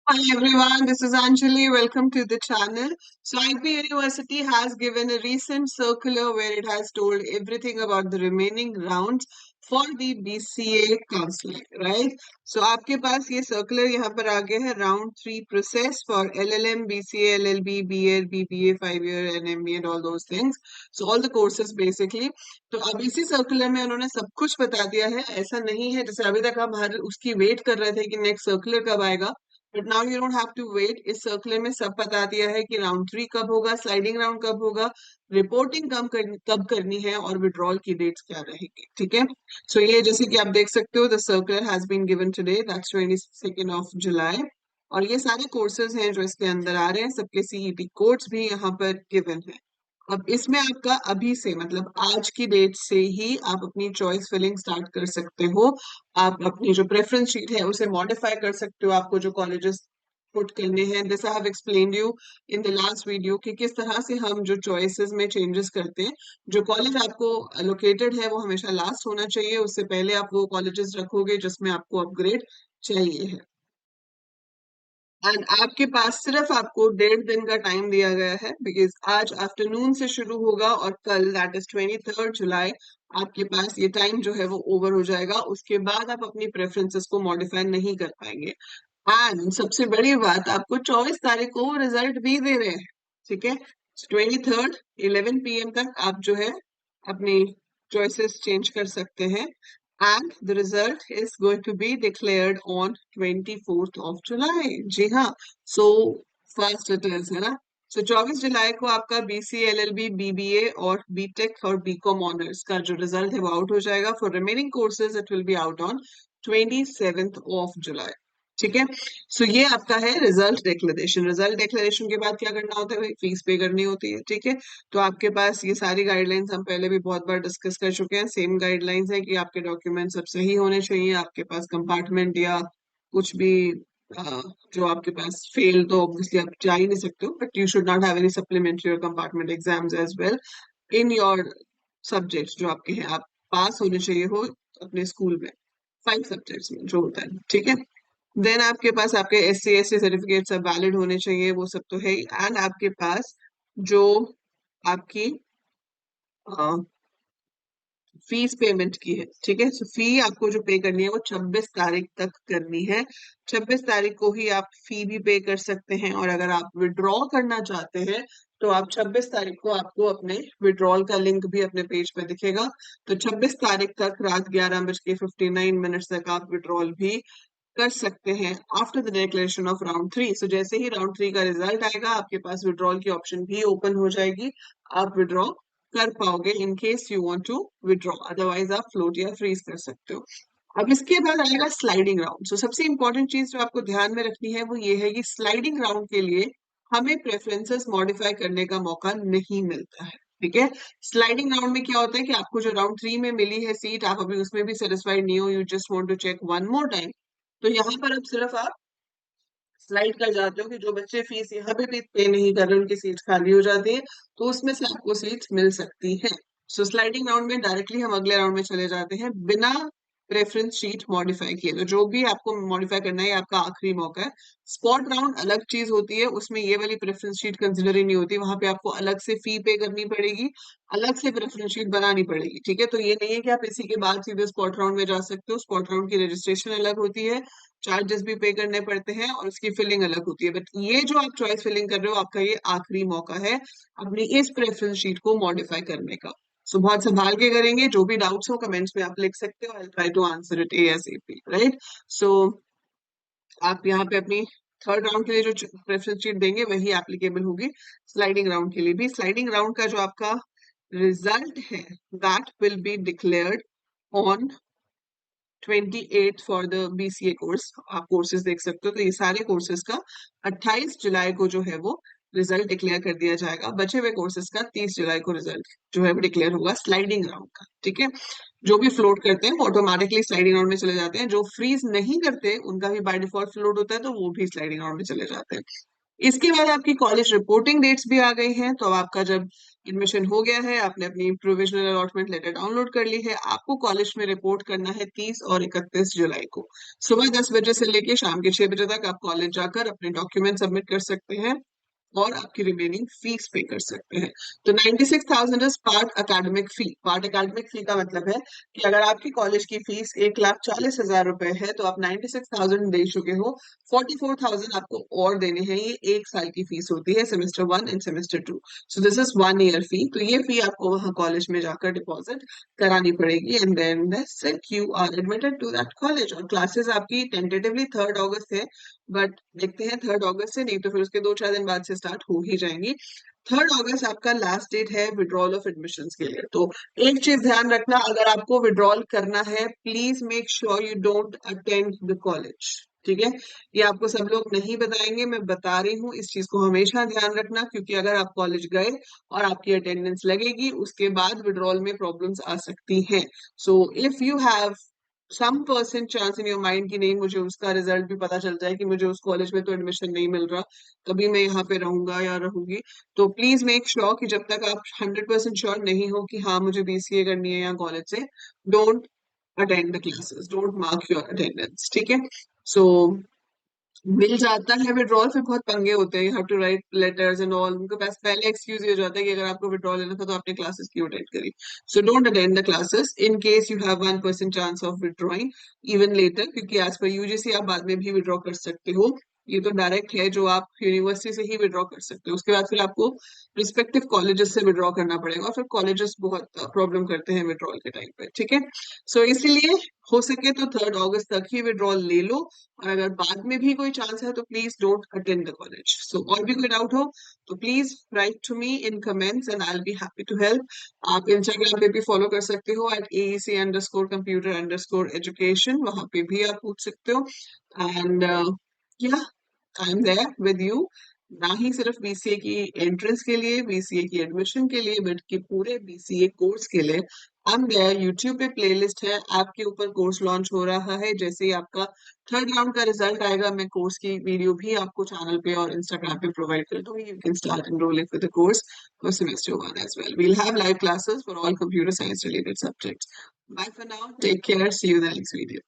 Hi everyone, this is Anjali. Welcome to the channel. So, IB University has given a recent circular where it has told everything about the remaining rounds for the BCA counseling, right? So, आपके पास ये circular यहाँ पर आ गया है round 3 process for LLM, BCA, LLB, BL, BBA, 5 year, and MBA and all those things. So, all the courses basically. तो अब इसी circular में उन्होंने सब कुछ बता दिया है. ऐसा नहीं है जैसे अभी तक हम हर उसकी वेट कर रहे थे कि नेक्स्ट सर्कुलर कब आएगा. But now you don't have to wait. इस सर्कुलर में सब बता दिया है कि राउंड 3 कब होगा, स्लाइडिंग राउंड कब होगा, रिपोर्टिंग कब करनी है और विड्रॉल की डेट्स क्या रहेगी. ठीक है. सो ये जैसे कि आप देख सकते हो the circular has been given today, that's 22 July. और ये सारे कोर्सेज हैं जो इसके अंदर आ रहे हैं, सबके सीईटी कोड्स भी यहाँ पर गिवन है. अब इसमें आपका अभी से मतलब आज की डेट से ही आप अपनी चॉइस फिलिंग स्टार्ट कर सकते हो. आप अपनी जो प्रेफरेंस शीट है उसे मॉडिफाई कर सकते हो. आपको जो कॉलेजेस पुट करने हैं, this I have explained you in the last video कि किस तरह से हम जो चॉइसेस में चेंजेस करते हैं. जो कॉलेज आपको एलोकेटेड है वो हमेशा लास्ट होना चाहिए, उससे पहले आप वो कॉलेजेस रखोगे जिसमें आपको अपग्रेड चाहिए है. एंड आपके पास सिर्फ आपको 1.5 दिन का टाइम दिया गया है, बिकॉज आज आफ्टरनून से शुरू होगा और कल दैट इज 23 जुलाई आपके पास ये टाइम जो है वो ओवर हो जाएगा. उसके बाद आप अपनी प्रेफरेंसेस को मॉडिफाई नहीं कर पाएंगे. एंड सबसे बड़ी बात, आपको 24 तारीख को रिजल्ट भी दे रहे हैं. ठीक है. 23rd 11 PM तक आप जो है अपनी चॉइसेस चेंज कर सकते हैं. And the result is going to be declared on 24th of July. जी हाँ. So fast it is, है ना. So 24 जुलाई को आपका BCA, LLB, BBA और BTech और BCom ऑनर्स का जो रिजल्ट है वो आउट हो जाएगा. For remaining courses it will be out on 27th of July. ठीक है. सो ये आपका है रिजल्ट डिक्लेरेशन. रिजल्ट डिक्लेरेशन के बाद क्या करना होता है भाई, फीस पे करनी होती है. ठीक है. तो आपके पास ये सारी गाइडलाइंस हम पहले भी बहुत बार डिस्कस कर चुके हैं. सेम गाइडलाइंस है कि आपके डॉक्यूमेंट सब सही होने चाहिए. आपके पास कंपार्टमेंट या कुछ भी जो आपके पास फेल तो ऑब्वियसली आप जा ही नहीं सकते हो, but you should not have any supplementary और compartment exams as well in your subjects जो आपके हैं. आप पास होने चाहिए हो अपने स्कूल में 5 सब्जेक्ट्स में जो होता है. ठीक है. देन आपके पास आपके SC ST सर्टिफिकेट सब वैलिड होने चाहिए, वो सब तो है ही. एंड आपके पास जो आपकी फीस पेमेंट की है. ठीक है. सो फी आपको जो पे करनी है वो 26 तारीख तक करनी है. 26 तारीख को ही आप फी भी पे कर सकते हैं. और अगर आप विड्रॉ करना चाहते हैं तो आप 26 तारीख को आपको अपने विड्रॉल का लिंक भी अपने पेज पे दिखेगा. तो 26 तारीख तक रात 11:59 तक आप विड्रॉल भी कर सकते हैं after the declaration of round 3. So जैसे ही राउंड 3 का रिजल्ट आएगा आपके पास विड्रॉल की ऑप्शन भी ओपन हो जाएगी. आप विड्रॉ कर पाओगे in case you want to withdraw. Otherwise आप फ्लोट या फ्रीज कर सकते हो. अब इसके बाद आएगा स्लाइडिंग राउंड. सो सबसे इंपॉर्टेंट चीज जो आपको ध्यान में रखनी है वो ये है कि स्लाइडिंग राउंड के लिए हमें प्रेफरेंसेस मॉडिफाई करने का मौका नहीं मिलता है. ठीक है. स्लाइडिंग राउंड में क्या होता है कि आपको जो राउंड 3 में मिली है सीट, आप अभी उसमें भी सेटिस्फाइड नहीं हो, you just want to check one more time. तो यहाँ पर अब सिर्फ आप स्लाइड कर जाते हो कि जो बच्चे फीस यहाँ पे भी पे नहीं कर रहे उनकी सीट खाली हो जाती है, तो उसमें से आपको सीट मिल सकती है. सो स्लाइडिंग राउंड में डायरेक्टली हम अगले राउंड में चले जाते हैं बिना प्रेफरेंस शीट मॉडिफाई किए. तो जो भी आपको मॉडिफाई करना है ये आपका आखिरी मौका है. स्पॉट राउंड अलग चीज होती है, उसमें ये वाली प्रेफरेंस शीट कंसिडर ही नहीं होती. वहां पे आपको अलग से फी पे करनी पड़ेगी, अलग से प्रेफरेंस शीट बनानी पड़ेगी. ठीक है. तो ये नहीं है कि आप इसी के बाद सीधे स्पॉट राउंड में जा सकते हो. स्पॉट राउंड की रजिस्ट्रेशन अलग होती है, चार्जेस भी पे करने पड़ते हैं और उसकी फिलिंग अलग होती है. बट ये जो आप चॉइस फिलिंग कर रहे हो आपका ये आखिरी मौका है अपनी इस प्रेफरेंस शीट को मॉडिफाई करने का. सो बहुत संभाल के करेंगे. जो भी डाउट्स हो कमेंट्स में आप लिख सकते हो. I try to answer it ASAP. Right. So आप यहाँ पे अपनी थर्ड राउंड के लिए जो प्रेफरेंस शीट देंगे वही एप्लीकेबल होगी स्लाइडिंग राउंड के लिए भी. स्लाइडिंग राउंड का जो आपका रिजल्ट है that will be declared on 28 for the BCA course. आप कोर्सेज देख सकते हो. तो ये सारे कोर्सेज का 28 जुलाई को जो है वो रिजल्ट डिक्लेयर कर दिया जाएगा. बचे हुए कोर्सेज का 30 जुलाई को रिजल्ट जो है वो डिक्लेयर होगा स्लाइडिंग राउंड का. ठीक है. जो भी फ्लोट करते हैं वो ऑटोमेटिकली स्लाइडिंग राउंड में चले जाते हैं. जो फ्रीज नहीं करते उनका भी बाय डिफॉल्ट फ्लोट होता है, तो वो भी स्लाइडिंग राउंड में चले जाते हैं. इसके बाद आपकी कॉलेज रिपोर्टिंग डेट्स भी आ गई हैं, तो अब आपका जब एडमिशन हो गया है, आपने अपनी प्रोविजनल अलॉटमेंट लेटर डाउनलोड कर ली है, आपको कॉलेज में रिपोर्ट करना है 30 और 31 जुलाई को सुबह 10 बजे से लेके शाम के 6 बजे तक। आप कॉलेज जाकर अपने डॉक्यूमेंट सबमिट कर सकते हैं और आपकी रिमेनिंग फीस पे कर सकते हैं। तो 96,000 is part academic fee. Part academic fee का मतलब है कि अगर आपकी कॉलेज की फीस 1,40,000 रुपए है तो आप 96,000 दे चुके हो, 44,000 आपको और देने हैं। ये एक साल की फीस होती है, semester 1 and semester 2। So this is 1 year fee. तो ये फी आपको वहाँ कॉलेज में जाकर डिपॉजिट करानी पड़ेगी and then that's it, you are admitted to that college. और क्लासेस आपकी टेंटेटिवली 3 अगस्त है, बट देखते हैं 3 अगस्त से, नहीं तो फिर उसके 2-4 दिन बाद से स्टार्ट हो ही जाएंगी। 3 अगस्त आपका लास्ट डेट है विड्रॉल ऑफ एडमिशन्स के लिए। तो एक चीज ध्यान रखना, अगर आपको विड्रॉल करना है, please make sure you don't attend the college. ठीक है, ये आपको सब लोग नहीं बताएंगे, मैं बता रही हूँ, इस चीज को हमेशा ध्यान रखना, क्योंकि अगर आप कॉलेज गए और आपकी अटेंडेंस लगेगी, उसके बाद विड्रॉल में प्रॉब्लम्स आ सकती हैं। So if you have some% chance in your mind कि नहीं, मुझे उसका रिजल्ट भी पता चल जाए कि मुझे उस कॉलेज में तो एडमिशन नहीं मिल रहा, तभी मैं यहाँ पे रहूंगा या रहूंगी, तो प्लीज मेक श्योर कि जब तक आप 100% श्योर नहीं हो कि हाँ मुझे बीसीए करनी है यहाँ कॉलेज से, don't attend the classes, don't mark your attendance. ठीक है, सो मिल जाता है विड्रॉल, फिर बहुत पंगे होते हैं, you have to write letters and all. उनके पास पहले एक्सक्यूज ये हो जाता है कि अगर आपको विड्रॉल लेना था तो आपने क्लासेस क्यों अटेंड करी। So don't attend the classes in case you have 1% chance of withdrawing even later, क्योंकि एज पर यूजीसी आप बाद में भी विड्रॉ कर सकते हो। ये तो डायरेक्ट है जो आप यूनिवर्सिटी से ही विड्रॉ कर सकते हो, उसके बाद फिर आपको रिस्पेक्टिव कॉलेजेस से विड्रॉ करना पड़ेगा, और फिर कॉलेजेस बहुत प्रॉब्लम करते हैं विड्रॉल के टाइम पे। ठीक है, सो इसलिए हो सके तो 3 अगस्त तक ही विड्रॉल ले लो, और अगर बाद में भी कोई चांस है तो please don't attend the college. So और भी कोई डाउट हो तो please write to me in comments and I will be happy to help. आप इंस्टाग्राम पे भी फॉलो कर सकते हो एट AEC_computer_education, वहां पे भी आप पूछ सकते हो। एंड या I am there with you, ना ही सिर्फ बीसीए की एंट्रेंस के लिए, बीसीए की एडमिशन के लिए, बल्कि पूरे बीसीए कोर्स के लिए आई एम देयर। यूट्यूब पे प्लेलिस्ट है, आपके ऊपर कोर्स लॉन्च हो रहा है, जैसे ही आपका थर्ड राउंड का रिजल्ट आएगा, मैं कोर्स की वीडियो भी आपको चैनल पे और इंस्टाग्राम पे प्रोवाइड कर दूंगी। You can start enrolling for the course for semester 1 as well. We'll have live classes for all computer science related subjects. Bye for now, take care, see you in the next video.